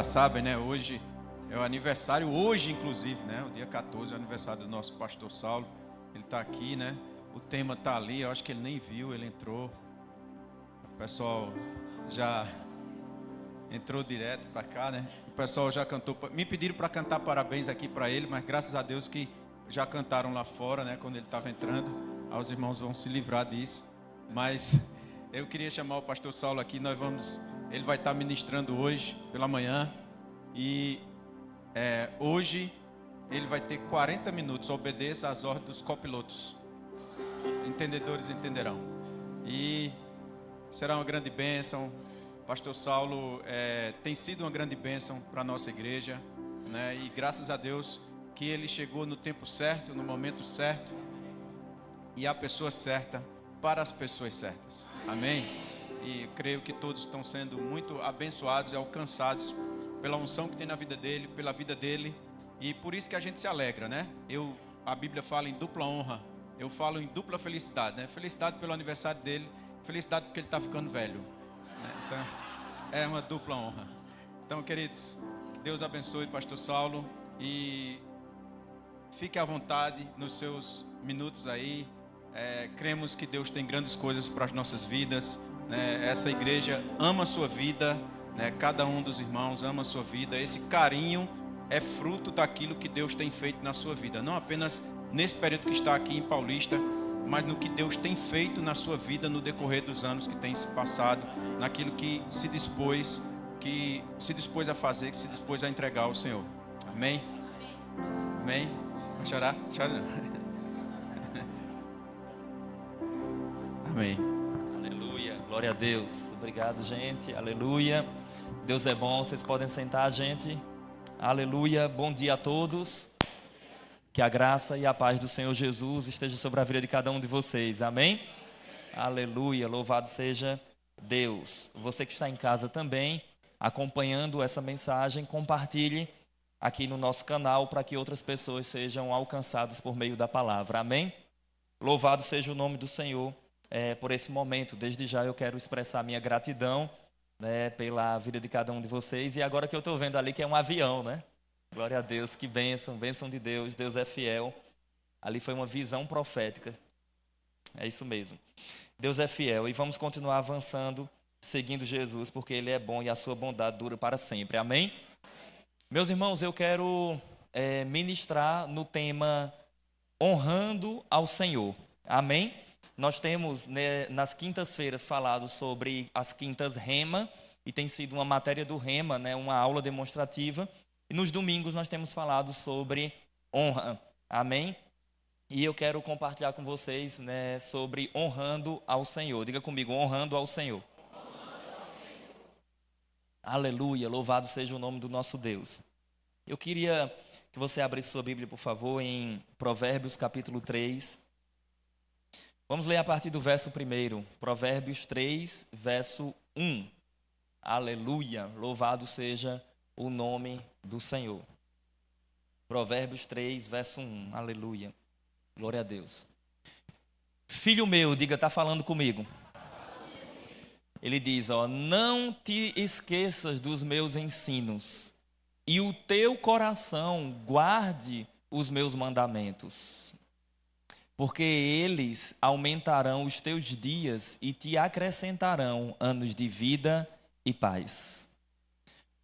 Sabem, né? Hoje é o aniversário, hoje inclusive, né? O dia 14 é o aniversário do nosso pastor Saulo. Ele está aqui, né? O tema está ali, eu acho que ele nem viu, ele entrou. O pessoal já entrou direto para cá, né? O pessoal já cantou, me pediram para cantar parabéns aqui para ele, mas graças a Deus que já cantaram lá fora, né? Quando ele estava entrando, os irmãos vão se livrar disso. Mas eu queria chamar o pastor Saulo aqui, ele vai estar ministrando hoje pela manhã e hoje ele vai ter 40 minutos, obedeça às ordens dos copilotos, entendedores entenderão, e será uma grande bênção. Pastor Saulo tem sido uma grande bênção para a nossa igreja, né? E graças a Deus que ele chegou no tempo certo, no momento certo e a pessoa certa para as pessoas certas, amém? E creio que todos estão sendo muito abençoados e alcançados pela unção que tem na vida dele, pela vida dele. E por isso que a gente se alegra, né? A Bíblia fala em dupla honra. Eu falo em dupla felicidade, né? Felicidade pelo aniversário dele, felicidade porque ele está ficando velho, né? Então, é uma dupla honra. Então, queridos, que Deus abençoe o pastor Saulo e fique à vontade nos seus minutos aí. Cremos que Deus tem grandes coisas para as nossas vidas, né? Essa igreja ama a sua vida, né? Cada um dos irmãos ama a sua vida. Esse carinho é fruto daquilo que Deus tem feito na sua vida, não apenas nesse período que está aqui em Paulista, mas no que Deus tem feito na sua vida no decorrer dos anos que tem se passado, naquilo que se dispôs a fazer, que se dispôs a entregar ao Senhor. Amém? Amém? Vai chorar? Chora não. Amém. Aleluia, glória a Deus. Obrigado, gente. Aleluia. Deus é bom, vocês podem sentar, gente. Aleluia, bom dia a todos. Que a graça e a paz do Senhor Jesus esteja sobre a vida de cada um de vocês. Amém? Aleluia, louvado seja Deus. Você que está em casa também, acompanhando essa mensagem, compartilhe aqui no nosso canal para que outras pessoas sejam alcançadas por meio da palavra. Amém? Louvado seja o nome do Senhor. Por esse momento, desde já eu quero expressar minha gratidão, né, pela vida de cada um de vocês. E agora que eu estou vendo ali que é um avião, né? Glória a Deus, que bênção, bênção de Deus, Deus é fiel. Ali foi uma visão profética, é isso mesmo. Deus é fiel e vamos continuar avançando, seguindo Jesus, porque Ele é bom e a sua bondade dura para sempre, amém? Meus irmãos, eu quero ministrar no tema honrando ao Senhor, amém? Nós temos, né, nas quintas-feiras falado sobre as quintas Rema, e tem sido uma matéria do Rema, né, uma aula demonstrativa. E nos domingos nós temos falado sobre honra, amém? E eu quero compartilhar com vocês, né, sobre honrando ao Senhor. Diga comigo, honrando ao Senhor. Aleluia, louvado seja o nome do nosso Deus. Eu queria que você abrisse sua Bíblia, por favor, em Provérbios capítulo 3. Vamos ler a partir do verso 1, Provérbios 3, verso 1. Aleluia, louvado seja o nome do Senhor. Provérbios 3, verso 1, aleluia, glória a Deus. Filho meu, diga, está falando comigo. Ele diz, não te esqueças dos meus ensinos, e o teu coração guarde os meus mandamentos. Porque eles aumentarão os teus dias e te acrescentarão anos de vida e paz.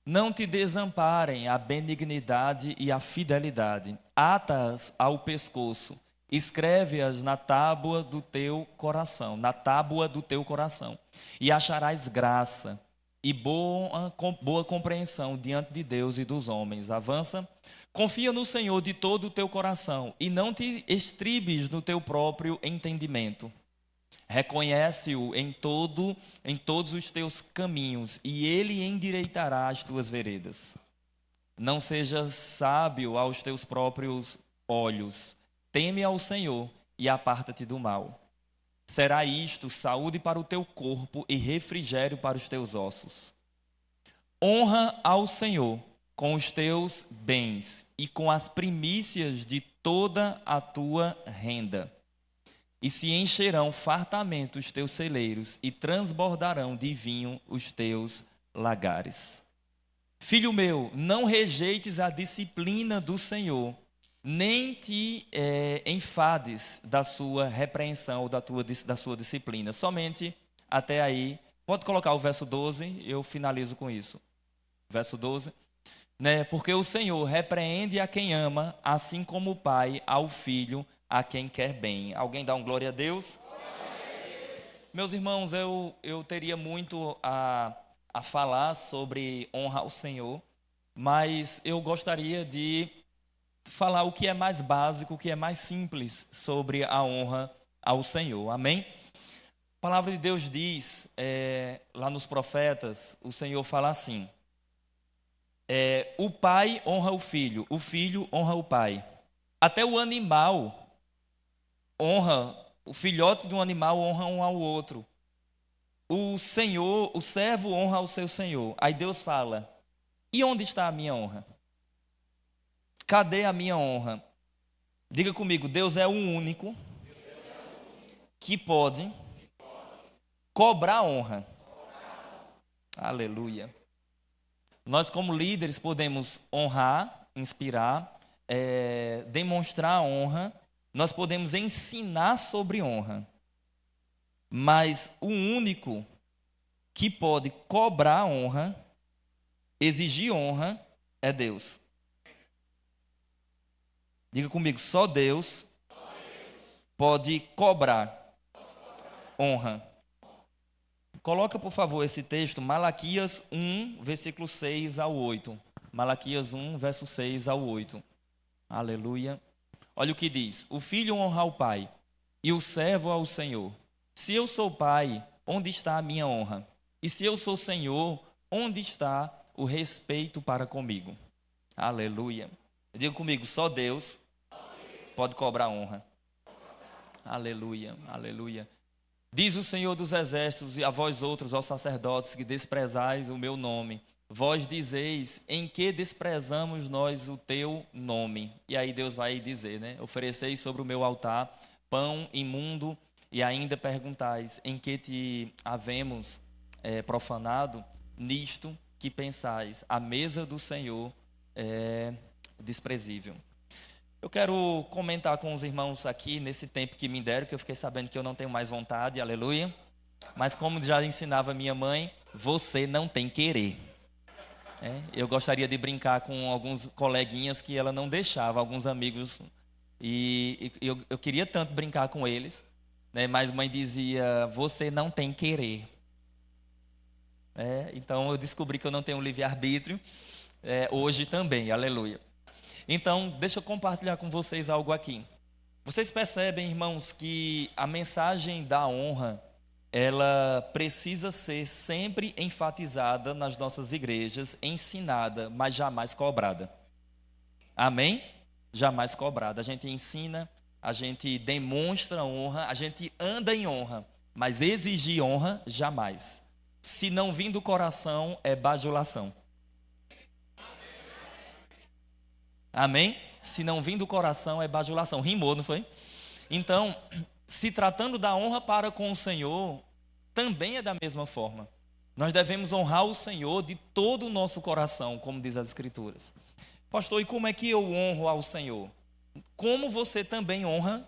Não te desamparem a benignidade e a fidelidade. Ata-as ao pescoço, escreve-as na tábua do teu coração, e acharás graça e boa compreensão diante de Deus e dos homens. Avança. Confia no Senhor de todo o teu coração e não te estribes no teu próprio entendimento. Reconhece-o em todos os teus caminhos e ele endireitará as tuas veredas. Não sejas sábio aos teus próprios olhos. Teme ao Senhor e aparta-te do mal. Será isto saúde para o teu corpo e refrigério para os teus ossos. Honra ao Senhor com os teus bens e com as primícias de toda a tua renda. E se encherão fartamente os teus celeiros e transbordarão de vinho os teus lagares. Filho meu, não rejeites a disciplina do Senhor, nem te enfades da sua repreensão ou da sua disciplina. Somente até aí. Pode colocar o verso 12, eu finalizo com isso. Verso 12. Né? Porque o Senhor repreende a quem ama, assim como o Pai ao Filho, a quem quer bem. Alguém dá um glória a Deus? Glória a Deus. Meus irmãos, eu teria muito a falar sobre honra ao Senhor, mas eu gostaria de falar o que é mais básico, o que é mais simples sobre a honra ao Senhor. Amém? A palavra de Deus diz, lá nos profetas, o Senhor fala assim, o pai honra o filho honra o pai. Até o animal honra, o filhote de um animal honra um ao outro. O Senhor, o servo honra ao seu Senhor. Aí Deus fala, e onde está a minha honra? Cadê a minha honra? Diga comigo, Deus é o único que pode cobrar honra. Aleluia. Nós como líderes podemos honrar, inspirar, demonstrar honra. Nós podemos ensinar sobre honra. Mas o único que pode cobrar honra, exigir honra, é Deus. Diga comigo, só Deus pode cobrar honra. Coloca, por favor, esse texto, Malaquias 1, versículo 6 ao 8. Malaquias 1, verso 6 ao 8. Aleluia. Olha o que diz. O filho honra o pai e o servo ao Senhor. Se eu sou pai, onde está a minha honra? E se eu sou Senhor, onde está o respeito para comigo? Aleluia. Diga comigo, só Deus pode cobrar honra. Aleluia, aleluia. Diz o Senhor dos Exércitos, e a vós outros, aos sacerdotes, que desprezais o meu nome. Vós dizeis, em que desprezamos nós o teu nome? E aí Deus vai dizer, né? Ofereceis sobre o meu altar pão imundo, e ainda perguntais, em que te havemos profanado? Nisto que pensais, a mesa do Senhor é desprezível. Eu quero comentar com os irmãos aqui, nesse tempo que me deram, que eu fiquei sabendo que eu não tenho mais vontade, aleluia. Mas como já ensinava minha mãe, você não tem querer. Eu gostaria de brincar com alguns coleguinhas que ela não deixava, alguns amigos, e eu queria tanto brincar com eles, né, mas mãe dizia, você não tem querer. Então eu descobri que eu não tenho livre-arbítrio, hoje também, aleluia. Então, deixa eu compartilhar com vocês algo aqui. Vocês percebem, irmãos, que a mensagem da honra, ela precisa ser sempre enfatizada nas nossas igrejas, ensinada, mas jamais cobrada. Amém? Jamais cobrada. A gente ensina, a gente demonstra honra, a gente anda em honra, mas exigir honra, jamais. Se não vir do coração, é bajulação. Amém? Se não vir do coração, é bajulação. Rimou, não foi? Então, se tratando da honra para com o Senhor, também é da mesma forma. Nós devemos honrar o Senhor de todo o nosso coração, como diz as Escrituras. Pastor, e como é que eu honro ao Senhor? Como você também honra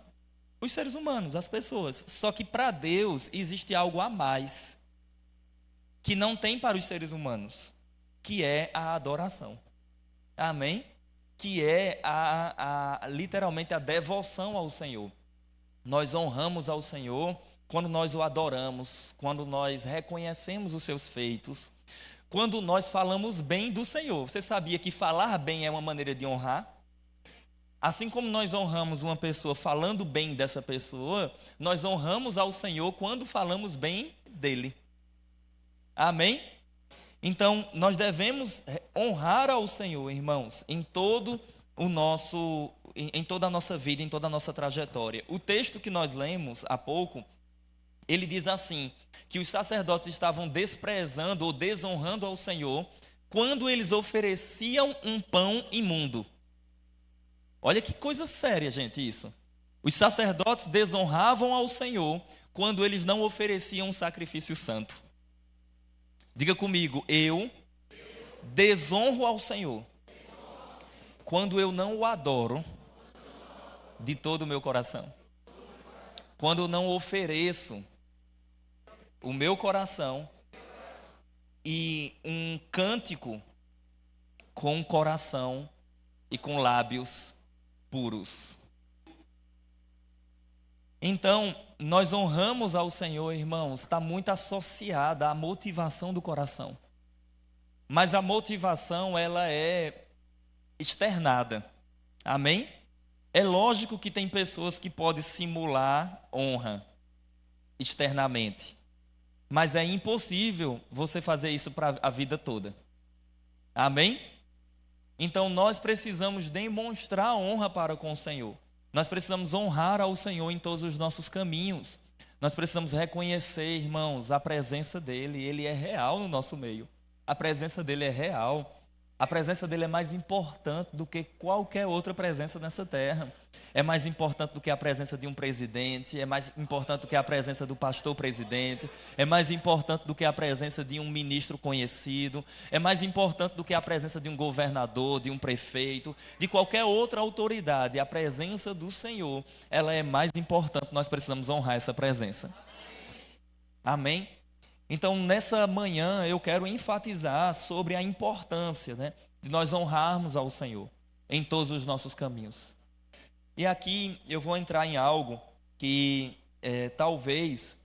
os seres humanos, as pessoas. Só que para Deus existe algo a mais, que não tem para os seres humanos, que é a adoração. Amém? Que é literalmente a devoção ao Senhor. Nós honramos ao Senhor quando nós o adoramos, quando nós reconhecemos os seus feitos, quando nós falamos bem do Senhor. Você sabia que falar bem é uma maneira de honrar? Assim como nós honramos uma pessoa falando bem dessa pessoa, nós honramos ao Senhor quando falamos bem dele. Amém? Então, nós devemos honrar ao Senhor, irmãos, em toda a nossa vida, em toda a nossa trajetória. O texto que nós lemos há pouco, ele diz assim, que os sacerdotes estavam desprezando ou desonrando ao Senhor quando eles ofereciam um pão imundo. Olha que coisa séria, gente, isso. Os sacerdotes desonravam ao Senhor quando eles não ofereciam um sacrifício santo. Diga comigo, eu Desonro ao Senhor quando eu não o adoro de todo o meu coração. Quando eu não ofereço o meu coração e um cântico com coração e com lábios puros. Então, nós honramos ao Senhor, irmãos, está muito associada à motivação do coração. Mas a motivação, ela é externada. Amém? É lógico que tem pessoas que podem simular honra externamente. Mas é impossível você fazer isso para a vida toda. Amém? Então, nós precisamos demonstrar honra para com o Senhor. Nós precisamos honrar ao Senhor em todos os nossos caminhos. Nós precisamos reconhecer, irmãos, a presença dEle. Ele é real no nosso meio. A presença dEle é real. A presença dEle é mais importante do que qualquer outra presença nessa terra. É mais importante do que a presença de um presidente. É mais importante do que a presença do pastor presidente. É mais importante do que a presença de um ministro conhecido. É mais importante do que a presença de um governador, de um prefeito, de qualquer outra autoridade. A presença do Senhor, ela é mais importante. Nós precisamos honrar essa presença. Amém? Então, nessa manhã, eu quero enfatizar sobre a importância, de nós honrarmos ao Senhor em todos os nossos caminhos. E aqui eu vou entrar em algo que talvez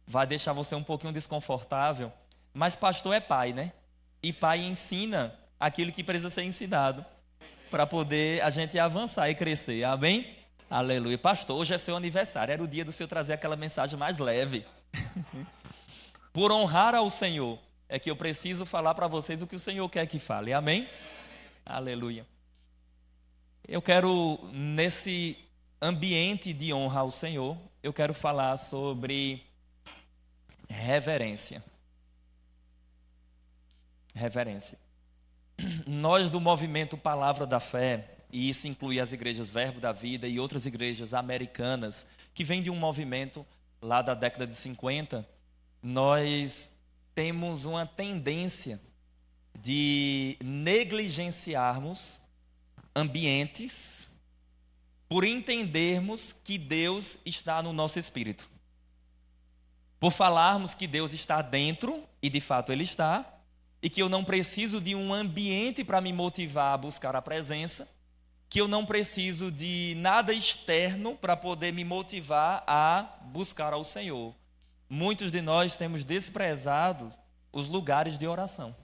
vai deixar você um pouquinho desconfortável, mas pastor é pai, né? E pai ensina aquilo que precisa ser ensinado para poder a gente avançar e crescer. Amém? Aleluia. Pastor, hoje é seu aniversário, era o dia do senhor trazer aquela mensagem mais leve. Por honrar ao Senhor, é que eu preciso falar para vocês o que o Senhor quer que fale. Amém? Aleluia. Eu quero, nesse ambiente de honra ao Senhor, eu quero falar sobre reverência. Reverência. Nós do movimento Palavra da Fé, e isso inclui as igrejas Verbo da Vida e outras igrejas americanas, que vêm de um movimento lá da década de 50, nós temos uma tendência de negligenciarmos ambientes por entendermos que Deus está no nosso espírito. Por falarmos que Deus está dentro, e de fato Ele está, e que eu não preciso de um ambiente para me motivar a buscar a presença, que eu não preciso de nada externo para poder me motivar a buscar ao Senhor. Muitos de nós temos desprezado os lugares de oração.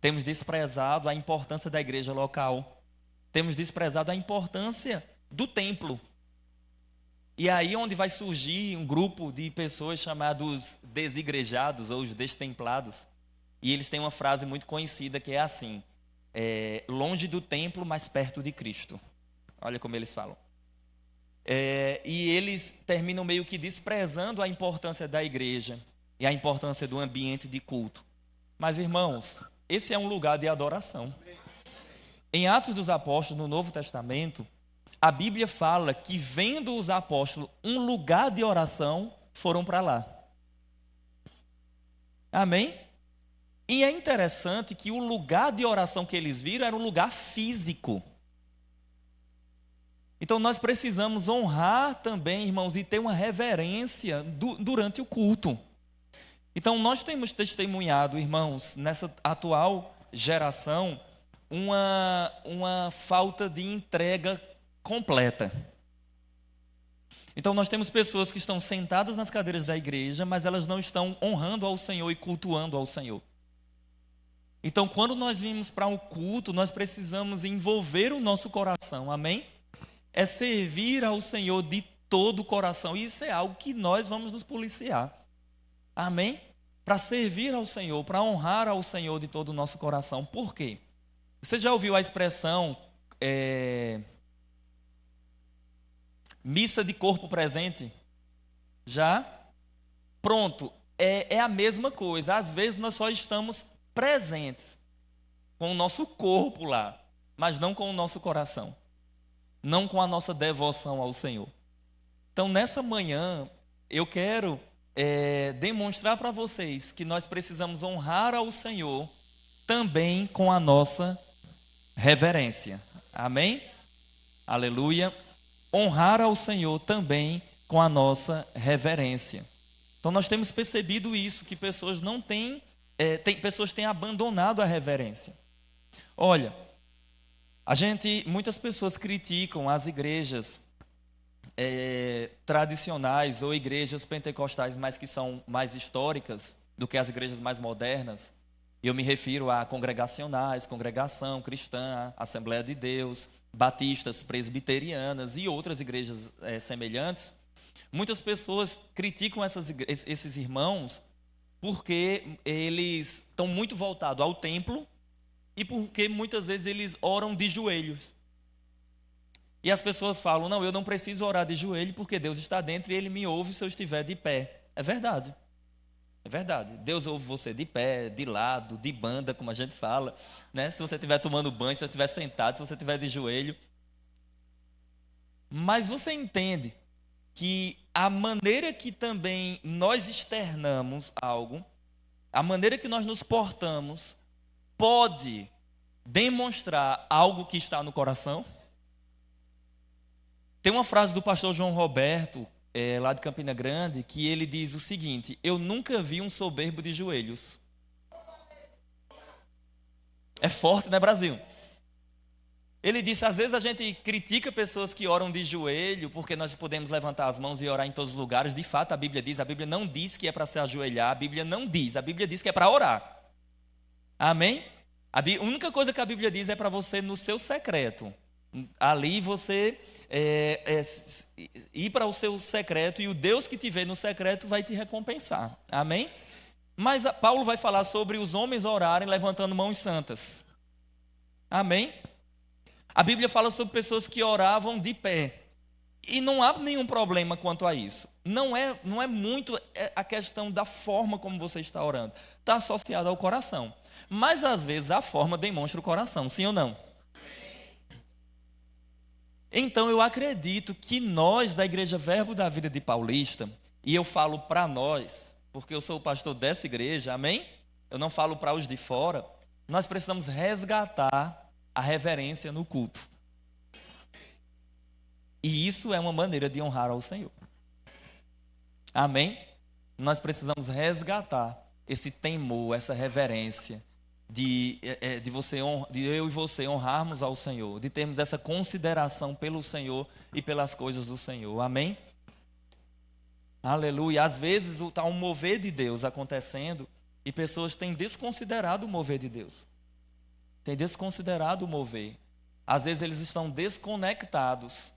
Temos desprezado a importância da igreja local. Temos desprezado a importância do templo. E aí onde vai surgir um grupo de pessoas chamados desigrejados ou os destemplados. E eles têm uma frase muito conhecida que é assim: longe do templo, mas perto de Cristo. Olha como eles falam. E eles terminam meio que desprezando a importância da igreja e a importância do ambiente de culto. Mas, irmãos, esse é um lugar de adoração. Em Atos dos Apóstolos, no Novo Testamento, a Bíblia fala que, vendo os apóstolos um lugar de oração, foram para lá. Amém? E é interessante que o lugar de oração que eles viram era um lugar físico. Então nós precisamos honrar também, irmãos, e ter uma reverência durante o culto. Então nós temos testemunhado, irmãos, nessa atual geração, uma falta de entrega completa. Então nós temos pessoas que estão sentadas nas cadeiras da igreja, mas elas não estão honrando ao Senhor e cultuando ao Senhor. Então quando nós vimos para um culto, nós precisamos envolver o nosso coração, amém? É servir ao Senhor de todo o coração. E isso é algo que nós vamos nos policiar. Amém? Para servir ao Senhor, para honrar ao Senhor de todo o nosso coração. Por quê? Você já ouviu a expressão missa de corpo presente? Já? Pronto. É a mesma coisa. Às vezes nós só estamos presentes com o nosso corpo lá, mas não com o nosso coração. Não com a nossa devoção ao Senhor. Então, nessa manhã, eu quero demonstrar para vocês que nós precisamos honrar ao Senhor também com a nossa reverência. Amém? Aleluia. Honrar ao Senhor também com a nossa reverência. Então nós temos percebido isso, que pessoas não têm, pessoas têm abandonado a reverência. Olha, muitas pessoas criticam as igrejas tradicionais ou igrejas pentecostais, mas que são mais históricas do que as igrejas mais modernas. Eu me refiro a congregacionais, congregação cristã, Assembleia de Deus, batistas, presbiterianas e outras igrejas semelhantes. Muitas pessoas criticam esses irmãos porque eles estão muito voltados ao templo e porque muitas vezes eles oram de joelhos. E as pessoas falam, não, eu não preciso orar de joelho porque Deus está dentro e Ele me ouve se eu estiver de pé. É verdade. É verdade. Deus ouve você de pé, de lado, de banda, como a gente fala, né? Se você estiver tomando banho, se você estiver sentado, se você estiver de joelho. Mas você entende que a maneira que também nós externamos algo, a maneira que nós nos portamos, pode demonstrar algo que está no coração? Tem uma frase do pastor João Roberto, lá de Campina Grande, que ele diz o seguinte: eu nunca vi um soberbo de joelhos. É forte, né, Brasil? Ele disse, às vezes a gente critica pessoas que oram de joelho, porque nós podemos levantar as mãos e orar em todos os lugares. De fato, a Bíblia não diz que é para se ajoelhar, a Bíblia diz que é para orar. Amém? A única coisa que a Bíblia diz é para você no seu secreto. Ali você ir para o seu secreto e o Deus que te vê no secreto vai te recompensar. Amém? Mas Paulo vai falar sobre os homens orarem levantando mãos santas. Amém? A Bíblia fala sobre pessoas que oravam de pé. E não há nenhum problema quanto a isso. Não é muito a questão da forma como você está orando. Está associado ao coração. Mas às vezes a forma demonstra o coração, sim ou não? Então eu acredito que nós da Igreja Verbo da Vida de Paulista, e eu falo para nós, porque eu sou o pastor dessa igreja, amém? Eu não falo para os de fora. Nós precisamos resgatar a reverência no culto. E isso é uma maneira de honrar ao Senhor. Amém? Nós precisamos resgatar esse temor, essa reverência de eu e você honrarmos ao Senhor, de termos essa consideração pelo Senhor e pelas coisas do Senhor. Amém? Aleluia. Às vezes está um mover de Deus acontecendo e pessoas têm desconsiderado o mover de Deus. Têm desconsiderado o mover. Às vezes eles estão desconectados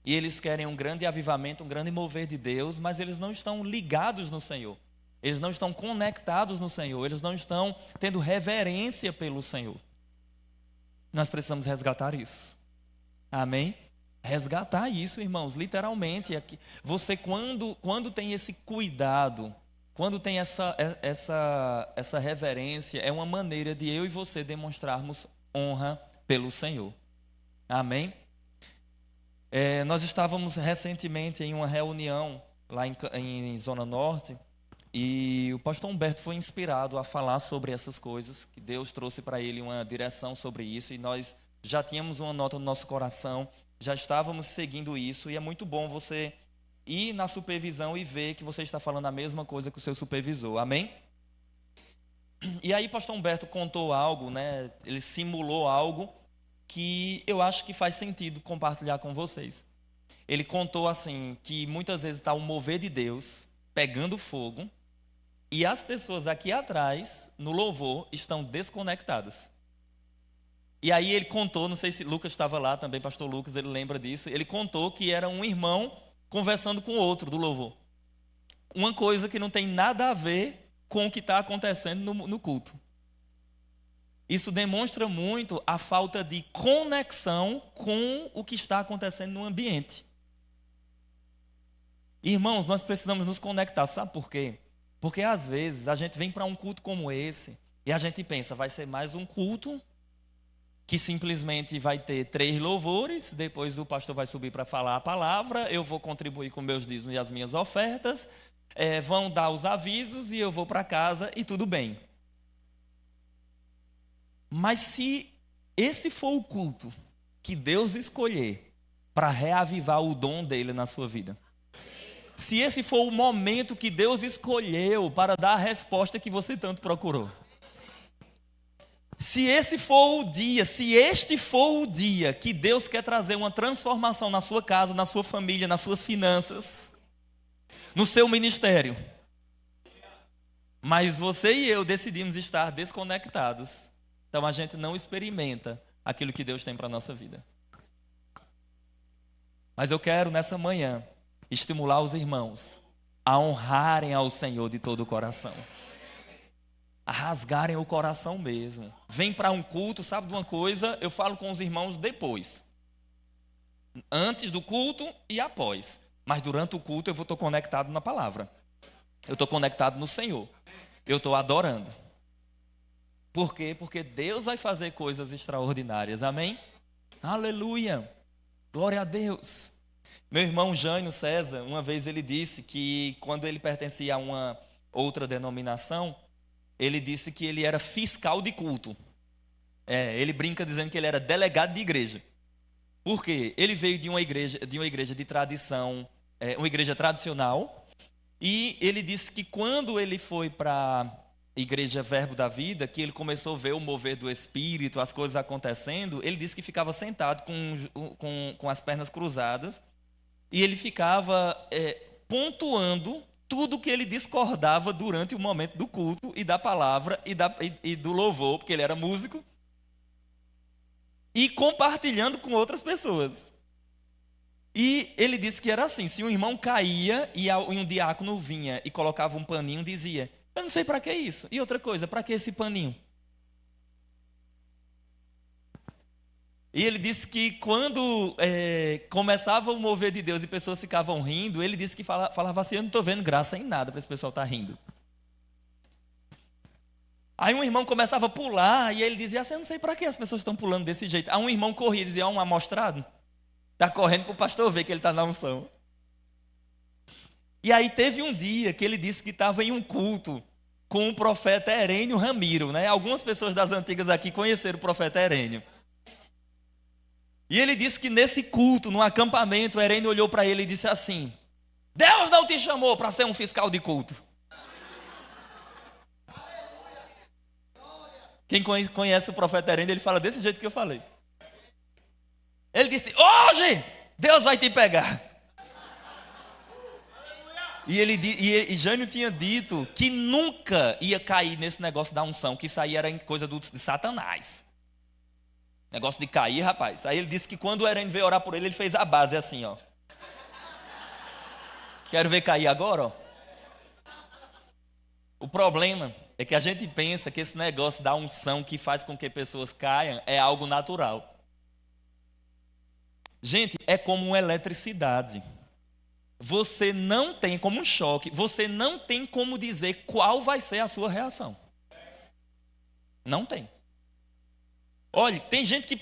e eles querem um grande avivamento, um grande mover de Deus, mas eles não estão ligados no Senhor. Eles não estão conectados no Senhor, eles não estão tendo reverência pelo Senhor. Nós precisamos resgatar isso. Amém? Resgatar isso, irmãos, literalmente. Você quando tem esse cuidado, quando tem essa reverência, é uma maneira de eu e você demonstrarmos honra pelo Senhor. Amém? Nós estávamos recentemente em uma reunião lá em Zona Norte e o pastor Humberto foi inspirado a falar sobre essas coisas, que Deus trouxe para ele uma direção sobre isso e nós já tínhamos uma nota no nosso coração, já estávamos seguindo isso e é muito bom você ir na supervisão e ver que você está falando a mesma coisa que o seu supervisor. Amém? E aí pastor Humberto contou algo, né? Ele simulou algo que eu acho que faz sentido compartilhar com vocês. Ele contou assim, que muitas vezes está o mover de Deus pegando fogo e as pessoas aqui atrás, no louvor, estão desconectadas. E aí ele contou, não sei se Lucas estava lá também, pastor Lucas, ele lembra disso, ele contou que era um irmão conversando com outro do louvor. Uma coisa que não tem nada a ver com o que está acontecendo no culto. Isso demonstra muito a falta de conexão com o que está acontecendo no ambiente. Irmãos, nós precisamos nos conectar, sabe por quê? Porque às vezes a gente vem para um culto como esse e a gente pensa, vai ser mais um culto que simplesmente vai ter 3 louvores, depois o pastor vai subir para falar a palavra, eu vou contribuir com meus dízimos e as minhas ofertas, vão dar os avisos e eu vou para casa e tudo bem. Mas se esse for o culto que Deus escolher para reavivar o dom dele na sua vida, se esse for o momento que Deus escolheu para dar a resposta que você tanto procurou, se esse for o dia, se este for o dia que Deus quer trazer uma transformação na sua casa, na sua família, nas suas finanças, no seu ministério, mas você e eu decidimos estar desconectados, então a gente não experimenta aquilo que Deus tem para a nossa vida. Mas eu quero nessa manhã estimular os irmãos a honrarem ao Senhor de todo o coração, a rasgarem o coração mesmo. Vem para um culto, sabe de uma coisa? Eu falo com os irmãos depois, antes do culto e após, mas durante o culto eu estou conectado na palavra, eu estou conectado no Senhor, eu estou adorando. Por quê? Porque Deus vai fazer coisas extraordinárias, amém? Aleluia, glória a Deus. Meu irmão Jânio César, uma vez ele disse que quando ele pertencia a uma outra denominação, ele disse que ele era fiscal de culto. Ele brinca dizendo que ele era delegado de igreja. Por quê? Ele veio de uma igreja de tradição, uma igreja tradicional, e ele disse que quando ele foi para a igreja Verbo da Vida, que ele começou a ver o mover do Espírito, as coisas acontecendo, ele disse que ficava sentado com as pernas cruzadas, e ele ficava pontuando tudo que ele discordava durante o momento do culto e da palavra e do louvor, porque ele era músico, e compartilhando com outras pessoas. E ele disse que era assim, se um irmão caía e um diácono vinha e colocava um paninho, dizia: eu não sei para que isso. E outra coisa, para que esse paninho? E ele disse que quando começava o mover de Deus e pessoas ficavam rindo, ele disse que falava assim: eu não estou vendo graça em nada para esse pessoal estar rindo. Aí um irmão começava a pular e ele dizia assim: eu não sei para que as pessoas estão pulando desse jeito. Aí um irmão corria e dizia: um amostrado está correndo para o pastor ver que ele está na unção. E aí teve um dia que ele disse que estava em um culto com o profeta Herênio Ramiro, né? Algumas pessoas das antigas aqui conheceram o profeta Herênio. E ele disse que nesse culto, no acampamento, o Herênio olhou para ele e disse assim: Deus não te chamou para ser um fiscal de culto. Quem conhece o profeta Herênio, ele fala desse jeito que eu falei. Ele disse: hoje Deus vai te pegar. E Jânio tinha dito que nunca ia cair nesse negócio da unção, que isso aí era coisa de Satanás. Negócio de cair, rapaz. Aí ele disse que quando o Herênio veio orar por ele, ele fez a base assim, ó. Quero ver cair agora, ó. O problema é que a gente pensa que esse negócio da unção que faz com que pessoas caiam é algo natural. Gente, é como uma eletricidade. Você não tem, como um choque, você não tem como dizer qual vai ser a sua reação. Não tem. Olha, tem gente que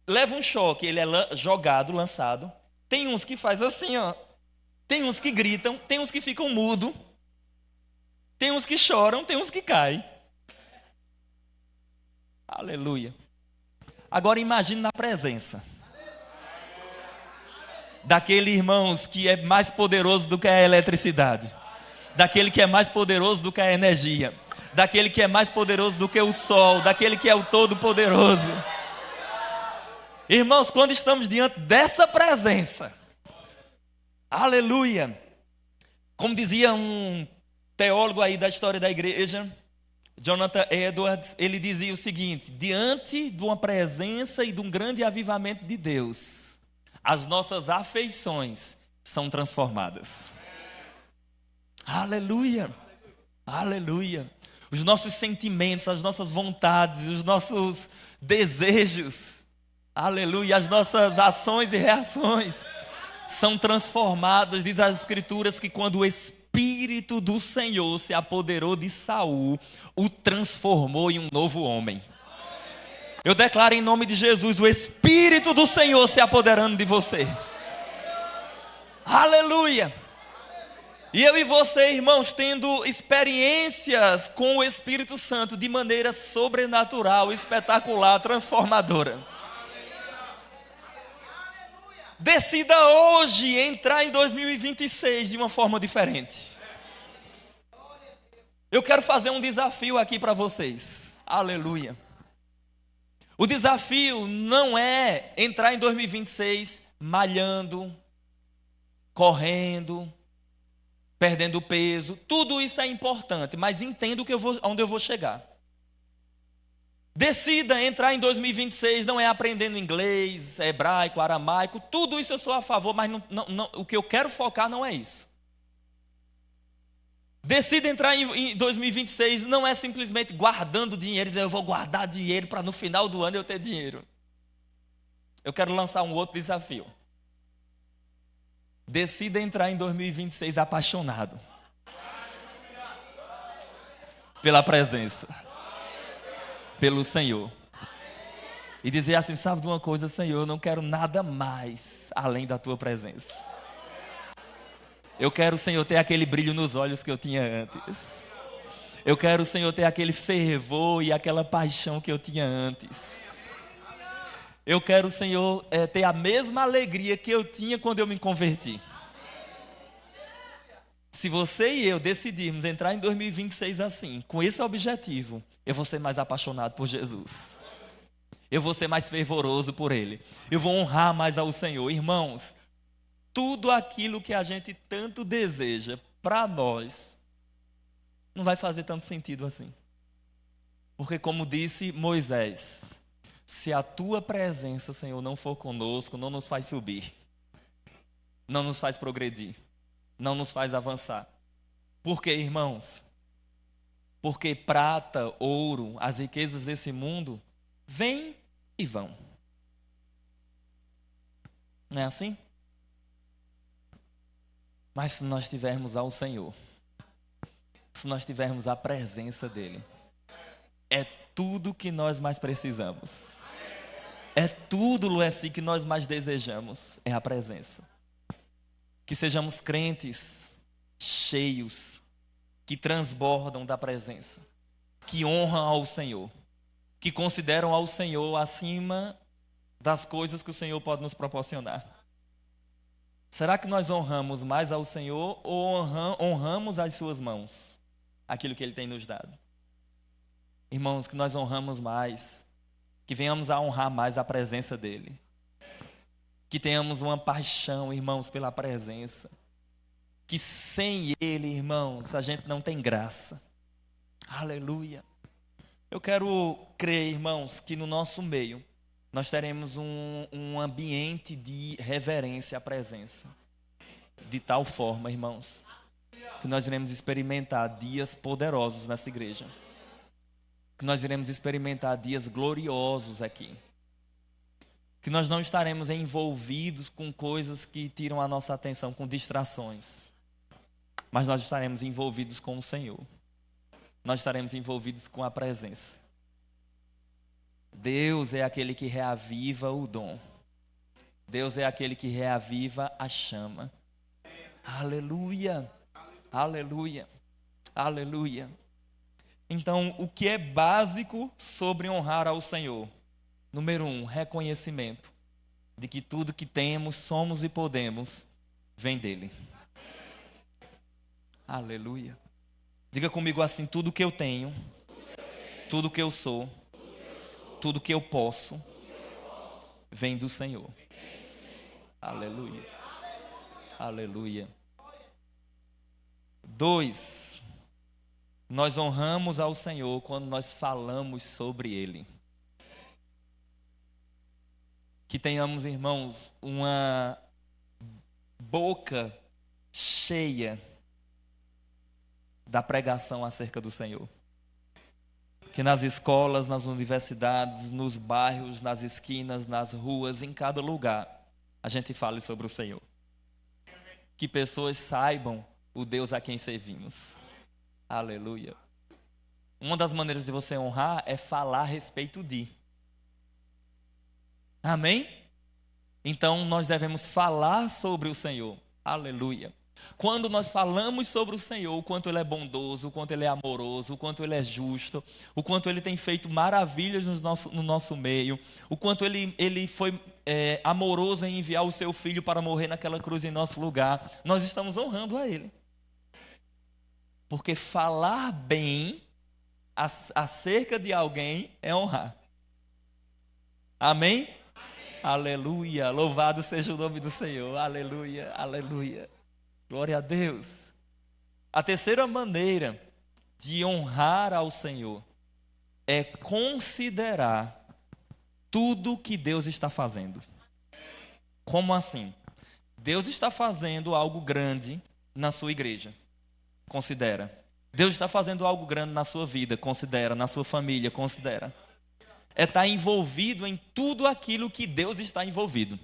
leva um choque, ele é jogado, lançado. Tem uns que faz assim, ó. Tem uns que gritam, tem uns que ficam mudos. Tem uns que choram, tem uns que caem. Aleluia. Agora imagine na presença daquele, irmãos, que é mais poderoso do que a eletricidade, daquele que é mais poderoso do que a energia, daquele que é mais poderoso do que o sol, daquele que é o Todo-Poderoso. Irmãos, quando estamos diante dessa presença, aleluia, como dizia um teólogo aí da história da igreja, Jonathan Edwards, ele dizia o seguinte: diante de uma presença e de um grande avivamento de Deus, as nossas afeições são transformadas. Aleluia, aleluia. Os nossos sentimentos, as nossas vontades, os nossos desejos, aleluia, as nossas ações e reações são transformadas. Diz as Escrituras que quando o Espírito do Senhor se apoderou de Saul, o transformou em um novo homem. Eu declaro em nome de Jesus o Espírito do Senhor se apoderando de você. Aleluia. E eu e você, irmãos, tendo experiências com o Espírito Santo de maneira sobrenatural, espetacular, transformadora. Decida hoje entrar em 2026 de uma forma diferente. Eu quero fazer um desafio aqui para vocês. Aleluia. O desafio não é entrar em 2026 malhando, correndo, perdendo peso. Tudo isso é importante, mas entenda onde eu vou chegar. Decida entrar em 2026, não é aprendendo inglês, hebraico, aramaico, tudo isso eu sou a favor, mas o que eu quero focar não é isso. Decida entrar em 2026, não é simplesmente guardando dinheiro, dizer eu vou guardar dinheiro para no final do ano eu ter dinheiro. Eu quero lançar um outro desafio. Decida entrar em 2026 apaixonado pela presença, pelo Senhor. E dizer assim, sabe de uma coisa, Senhor, eu não quero nada mais além da tua presença. Eu quero, Senhor, ter aquele brilho nos olhos que eu tinha antes. Eu quero, Senhor, ter aquele fervor e aquela paixão que eu tinha antes. Eu quero, Senhor, ter a mesma alegria que eu tinha quando eu me converti. Se você e eu decidirmos entrar em 2026 assim, com esse objetivo, eu vou ser mais apaixonado por Jesus. Eu vou ser mais fervoroso por Ele. Eu vou honrar mais ao Senhor. Irmãos, tudo aquilo que a gente tanto deseja para nós, não vai fazer tanto sentido assim. Porque como disse Moisés, se a tua presença, Senhor, não for conosco, não nos faz subir, não nos faz progredir, não nos faz avançar. Por quê, irmãos? Porque prata, ouro, as riquezas desse mundo vêm e vão. Não é assim? Mas se nós tivermos ao Senhor, se nós tivermos a presença dEle, é tudo que nós mais precisamos. É tudo, Lueci, que nós mais desejamos, é a presença. Que sejamos crentes cheios, que transbordam da presença, que honram ao Senhor, que consideram ao Senhor acima das coisas que o Senhor pode nos proporcionar. Será que nós honramos mais ao Senhor ou honramos as suas mãos, aquilo que Ele tem nos dado? Irmãos, que nós honramos mais, que venhamos a honrar mais a presença dEle. Que tenhamos uma paixão, irmãos, pela presença. Que sem Ele, irmãos, a gente não tem graça. Aleluia. Eu quero crer, irmãos, que no nosso meio nós teremos um ambiente de reverência à presença. De tal forma, irmãos, que nós iremos experimentar dias poderosos nessa igreja. Que nós iremos experimentar dias gloriosos aqui. Que nós não estaremos envolvidos com coisas que tiram a nossa atenção, com distrações. Mas nós estaremos envolvidos com o Senhor. Nós estaremos envolvidos com a presença. Deus é aquele que reaviva o dom. Deus é aquele que reaviva a chama. Aleluia, aleluia, aleluia. Então, o que é básico sobre honrar ao Senhor? Número 1, reconhecimento de que tudo que temos, somos e podemos, vem dEle. Aleluia. Diga comigo assim, tudo que eu tenho, tudo que eu sou, tudo que eu posso, vem do Senhor. Aleluia. Aleluia. 2, nós honramos ao Senhor quando nós falamos sobre Ele. Que tenhamos, irmãos, uma boca cheia da pregação acerca do Senhor. Que nas escolas, nas universidades, nos bairros, nas esquinas, nas ruas, em cada lugar, a gente fale sobre o Senhor. Que pessoas saibam o Deus a quem servimos. Aleluia. Uma das maneiras de você honrar é falar a respeito de. Amém? Então nós devemos falar sobre o Senhor. Aleluia. Quando nós falamos sobre o Senhor, o quanto Ele é bondoso, o quanto Ele é amoroso, o quanto Ele é justo, o quanto Ele tem feito maravilhas no nosso meio, o quanto Ele foi amoroso em enviar o Seu Filho para morrer naquela cruz em nosso lugar, nós estamos honrando a Ele. Porque falar bem acerca de alguém é honrar. Amém? Aleluia, louvado seja o nome do Senhor, aleluia, aleluia, glória a Deus. A terceira maneira de honrar ao Senhor é considerar tudo que Deus está fazendo. Como assim? Deus está fazendo algo grande na sua igreja, considera. Deus está fazendo algo grande na sua vida, considera, na sua família, considera. É estar envolvido em tudo aquilo que Deus está envolvido.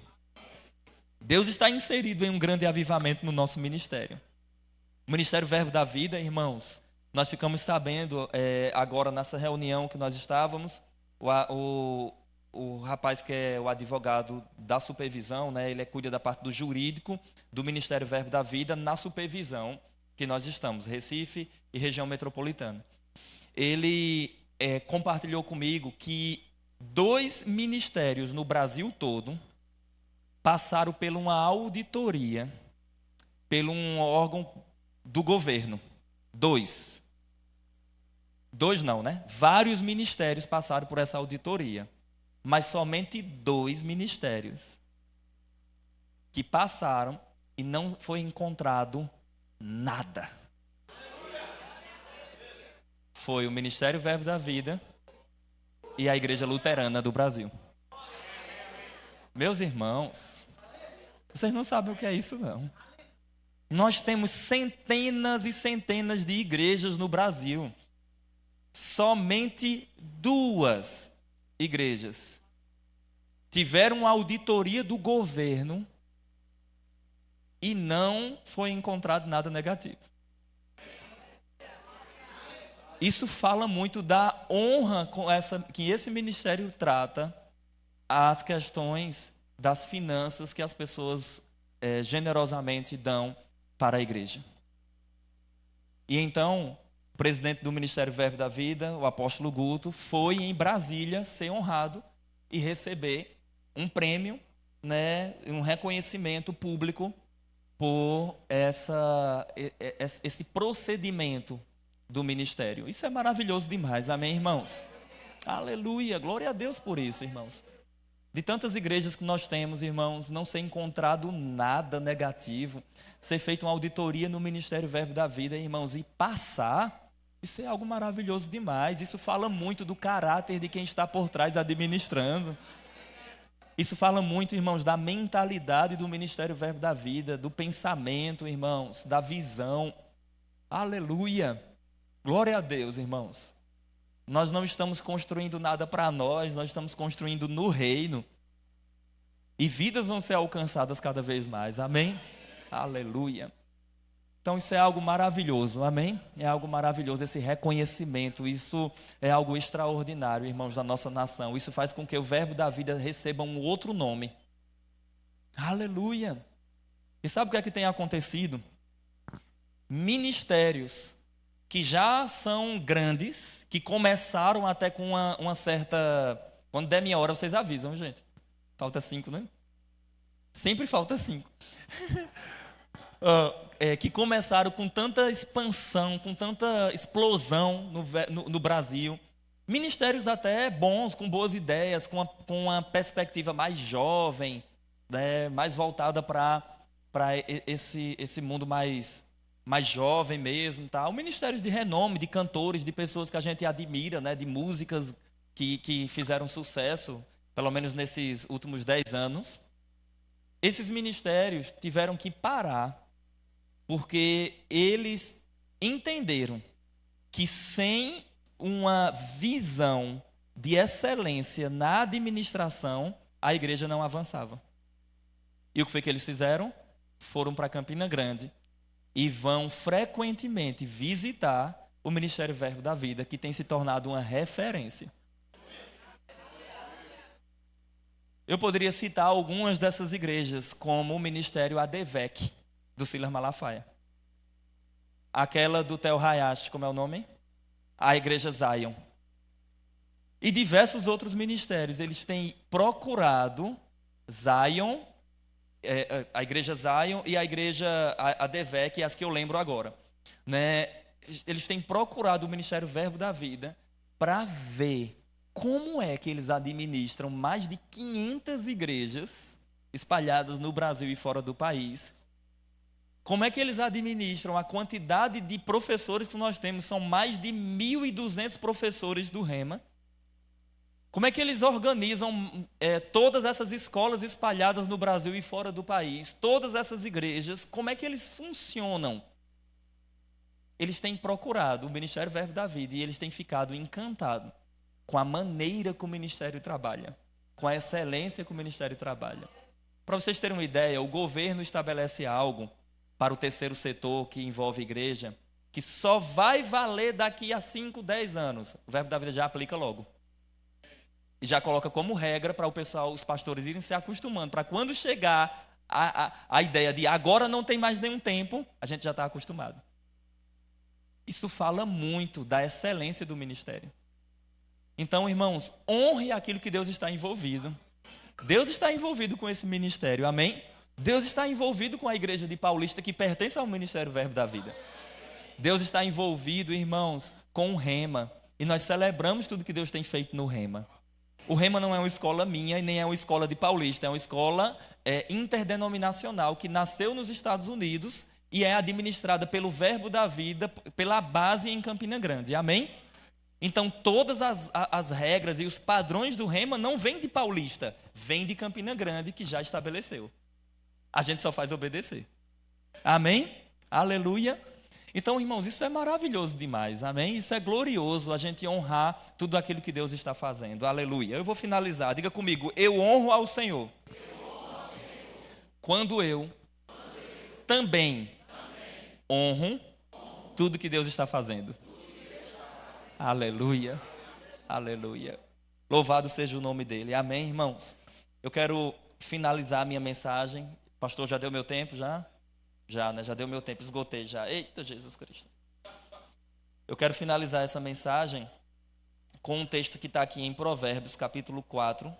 Deus está inserido em um grande avivamento no nosso ministério. O Ministério Verbo da Vida, irmãos, nós ficamos sabendo agora nessa reunião que nós estávamos, o rapaz que é o advogado da supervisão, né, ele cuida da parte do jurídico do Ministério Verbo da Vida na supervisão que nós estamos, Recife e região metropolitana. Ele compartilhou comigo que 2 ministérios no Brasil todo passaram por uma auditoria, por um órgão do governo. 2 não, né? Vários ministérios passaram por essa auditoria, mas somente 2 ministérios que passaram e não foi encontrado nada. Foi o Ministério Verbo da Vida e a Igreja Luterana do Brasil. Meus irmãos, vocês não sabem o que é isso, não. Nós temos centenas e centenas de igrejas no Brasil. Somente 2 igrejas tiveram uma auditoria do governo e não foi encontrado nada negativo. Isso fala muito da honra que esse ministério trata às questões das finanças que as pessoas generosamente dão para a igreja. E então, o presidente do Ministério Verbo da Vida, o apóstolo Guto, foi em Brasília ser honrado e receber um prêmio, né, um reconhecimento público por esse procedimento do ministério. Isso é maravilhoso demais, amém, irmãos? Aleluia, glória a Deus por isso, irmãos. De tantas igrejas que nós temos, irmãos, não ser encontrado nada negativo, ser feita uma auditoria no Ministério Verbo da Vida, irmãos, e passar, isso é algo maravilhoso demais. Isso fala muito do caráter de quem está por trás administrando. Isso fala muito, irmãos, da mentalidade do Ministério Verbo da Vida, do pensamento, irmãos, da visão. Aleluia! Glória a Deus, irmãos. Nós não estamos construindo nada para nós estamos construindo no reino. E vidas vão ser alcançadas cada vez mais, amém? Aleluia! Então isso é algo maravilhoso, amém? É algo maravilhoso, esse reconhecimento, isso é algo extraordinário, irmãos, da nossa nação. Isso faz com que o Verbo da Vida receba um outro nome. Aleluia! E sabe o que é que tem acontecido? Ministérios que já são grandes, que começaram até com uma certa... Quando der minha hora, vocês avisam, gente. Falta 5, né? Sempre falta 5. Que começaram com tanta expansão, com tanta explosão no Brasil. Ministérios até bons, com boas ideias, com uma perspectiva mais jovem, né, mais voltada para esse mundo mais jovem mesmo. Tal. Ministérios de renome, de cantores, de pessoas que a gente admira, né, de músicas que fizeram sucesso, pelo menos nesses últimos 10 anos. Esses ministérios tiveram que parar, porque eles entenderam que sem uma visão de excelência na administração, a igreja não avançava. E o que foi que eles fizeram? Foram para Campina Grande e vão frequentemente visitar o Ministério Verbo da Vida, que tem se tornado uma referência. Eu poderia citar algumas dessas igrejas, como o Ministério ADVEC, do Silas Malafaia. Aquela do Theo Hayashi, como é o nome? A Igreja Zion. E diversos outros ministérios. Eles têm procurado Zion, a Igreja Zion e a Igreja ADVEC, que é as que eu lembro agora. Né? Eles têm procurado o Ministério Verbo da Vida para ver como é que eles administram mais de 500 igrejas espalhadas no Brasil e fora do país. Como é que eles administram a quantidade de professores que nós temos? São mais de 1.200 professores do Rema. Como é que eles organizam todas essas escolas espalhadas no Brasil e fora do país? Todas essas igrejas, como é que eles funcionam? Eles têm procurado o Ministério Verbo da Vida e eles têm ficado encantados com a maneira que o ministério trabalha, com a excelência que o ministério trabalha. Para vocês terem uma ideia, o governo estabelece algo para o terceiro setor que envolve a igreja, que só vai valer daqui a 5, 10 anos. O Verbo da Vida já aplica logo. E já coloca como regra para o pessoal, os pastores irem se acostumando, para quando chegar a ideia de agora não tem mais nenhum tempo, a gente já está acostumado. Isso fala muito da excelência do ministério. Então, irmãos, honre aquilo que Deus está envolvido. Deus está envolvido com esse ministério, amém? Deus está envolvido com a igreja de Paulista que pertence ao Ministério Verbo da Vida. Deus está envolvido, irmãos, com o Rema. E nós celebramos tudo que Deus tem feito no Rema. O Rema não é uma escola minha e nem é uma escola de Paulista. É uma escola interdenominacional que nasceu nos Estados Unidos e é administrada pelo Verbo da Vida, pela base em Campina Grande, amém? Então, todas as regras e os padrões do Rema não vêm de Paulista, vêm de Campina Grande, que já estabeleceu. A gente só faz obedecer. Amém? Aleluia. Então, irmãos, isso é maravilhoso demais, amém? Isso é glorioso, a gente honrar tudo aquilo que Deus está fazendo. Aleluia. Eu vou finalizar, diga comigo, eu honro ao Senhor. Quando eu também honro tudo que Deus está fazendo. Aleluia, aleluia. Louvado seja o nome dele. Amém, irmãos? Eu quero finalizar a minha mensagem. Pastor, já deu meu tempo? Já, né? Já deu meu tempo, esgotei já. Eita, Jesus Cristo. Eu quero finalizar essa mensagem com um texto que está aqui em Provérbios, capítulo 4.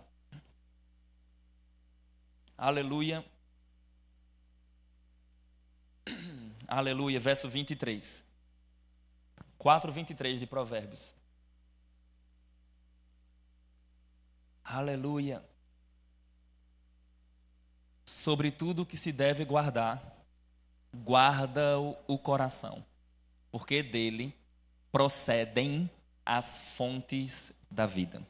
Aleluia. Aleluia, verso 23. 4:23 de Provérbios. Aleluia. Sobre tudo que se deve guardar, guarda o coração, porque dele procedem as fontes da vida.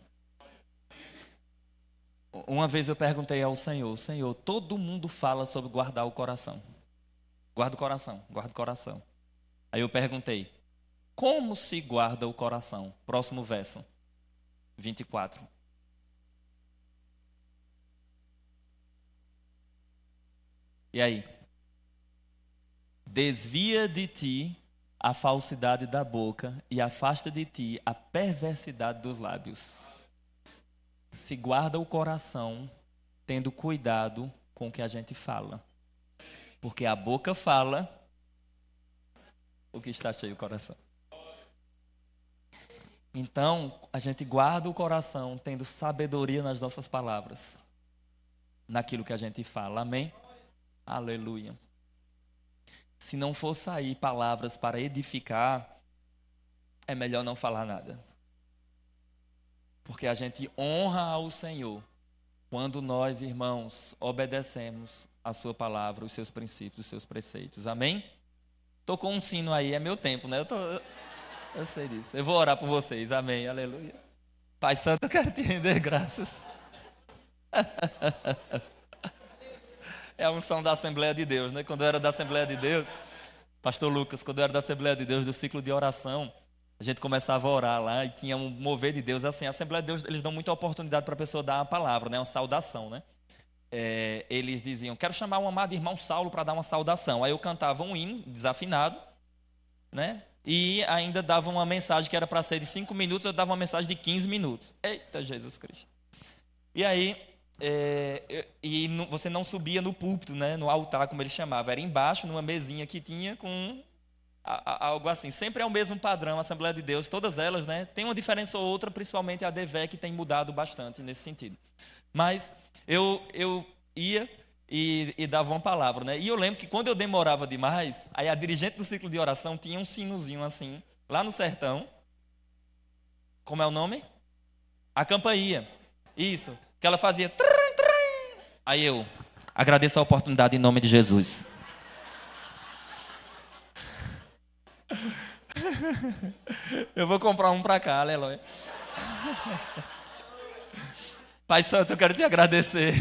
Uma vez eu perguntei ao Senhor, Senhor, todo mundo fala sobre guardar o coração. Guarda o coração, guarda o coração. Aí eu perguntei, como se guarda o coração? Próximo verso, 24. E aí? Desvia de ti a falsidade da boca e afasta de ti a perversidade dos lábios. Se guarda o coração, tendo cuidado com o que a gente fala. Porque a boca fala o que está cheio o coração. Então, a gente guarda o coração tendo sabedoria nas nossas palavras, naquilo que a gente fala, amém? Aleluia. Se não for sair palavras para edificar, é melhor não falar nada. Porque a gente honra ao Senhor quando nós, irmãos, obedecemos a sua palavra, os seus princípios, os seus preceitos, amém? Tocou um sino aí, é meu tempo, né? Eu sei disso. Eu vou orar por vocês. Amém. Aleluia. Pai Santo, eu quero te render graças. É a unção da Assembleia de Deus, né? Quando eu era da Assembleia de Deus, Pastor Lucas, quando eu era da Assembleia de Deus, do ciclo de oração, a gente começava a orar lá e tinha um mover de Deus. Assim, a Assembleia de Deus, eles dão muita oportunidade para a pessoa dar uma palavra, né? Uma saudação, né? Eles diziam, quero chamar o amado irmão Saulo para dar uma saudação. Aí eu cantava um hino desafinado, né? E ainda dava uma mensagem que era para ser de 5 minutos, eu dava uma mensagem de 15 minutos. Eita, Jesus Cristo. E aí, você não subia no púlpito, né, no altar, como ele chamava. Era embaixo, numa mesinha que tinha com algo assim. Sempre é o mesmo padrão, a Assembleia de Deus, todas elas, né? Tem uma diferença ou outra, principalmente a DV, que tem mudado bastante nesse sentido. Mas eu ia e dava uma palavra, né? E eu lembro que quando eu demorava demais, aí a dirigente do ciclo de oração tinha um sinozinho assim, lá no sertão. Como é o nome? A campainha. Isso. Que ela fazia. Trim, trim. Aí eu agradeço a oportunidade em nome de Jesus. Eu vou comprar um para cá, aleluia. Pai Santo, eu quero te agradecer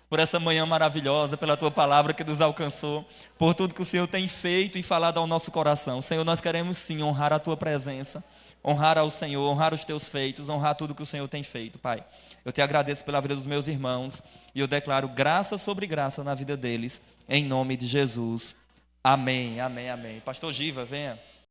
por essa manhã maravilhosa, pela tua palavra que nos alcançou, por tudo que o Senhor tem feito e falado ao nosso coração. Senhor, nós queremos sim honrar a tua presença, honrar ao Senhor, honrar os teus feitos, honrar tudo que o Senhor tem feito, Pai. Eu te agradeço pela vida dos meus irmãos e eu declaro graça sobre graça na vida deles, em nome de Jesus. Amém, amém, amém. Pastor Giva, venha.